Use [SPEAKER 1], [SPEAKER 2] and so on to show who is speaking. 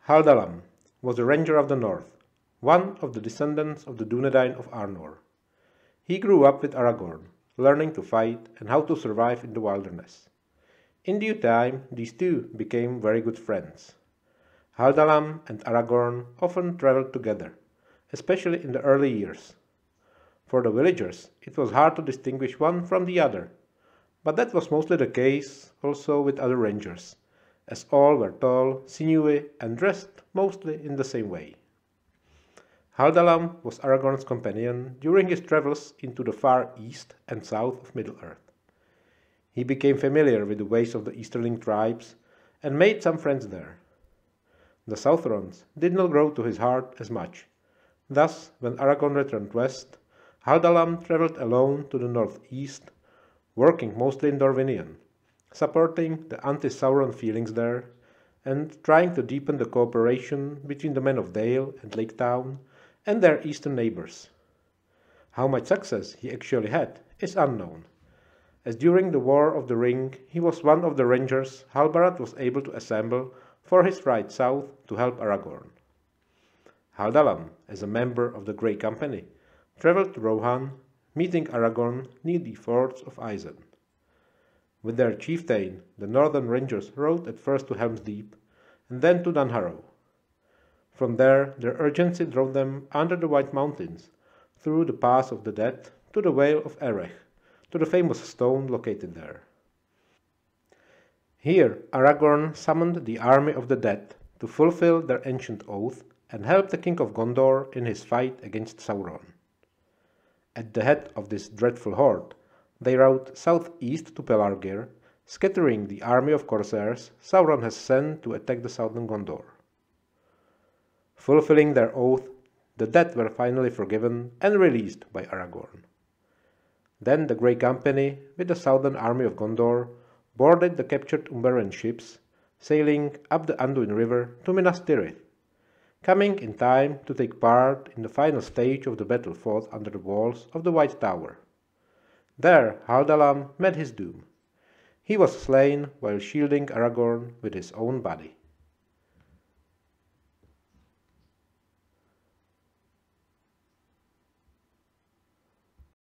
[SPEAKER 1] HALDALAM was a ranger of the north, one of the descendants of the Dunedain of Arnor. He grew up with Aragorn, learning to fight and how to survive in the wilderness. In due time, these two became very good friends. HALDALAM and Aragorn often traveled together, especially in the early years. For the villagers, it was hard to distinguish one from the other, but that was mostly the case also with other rangers, as all were tall, sinewy, and dressed mostly in the same way. HALDALAM was Aragorn's companion during his travels into the far east and south of Middle-earth. He became familiar with the ways of the Easterling tribes and made some friends there. The Southrons did not grow to his heart as much. Thus, when Aragorn returned west, HALDALAM traveled alone to the northeast, working mostly in Dorvinion, supporting the anti-Sauron feelings there, and trying to deepen the cooperation between the men of Dale and Lake Town and their eastern neighbors. How much success he actually had is unknown, as during the War of the Ring he was one of the rangers Halbarad was able to assemble for his ride south to help Aragorn. HALDALAM, as a member of the Grey Company, traveled to Rohan, meeting Aragorn near the fords of Isen. With their chieftain, the northern rangers rode at first to Helm's Deep, and then to Dunharrow. From there, their urgency drove them under the White Mountains, through the Pass of the Dead, to the Vale of Erech, to the famous stone located there. Here, Aragorn summoned the army of the dead to fulfill their ancient oath and help the King of Gondor in his fight against Sauron. At the head of this dreadful horde, they rode southeast to Pelargir, scattering the army of corsairs Sauron has sent to attack the southern Gondor. Fulfilling their oath, the dead were finally forgiven and released by Aragorn. Then the Grey Company, with the southern army of Gondor, boarded the captured Umbaran ships, sailing up the Anduin River to Minas Tirith, coming in time to take part in the final stage of the battle fought under the walls of the White Tower. There HALDALAM met his doom. He was slain while shielding Aragorn with his own body.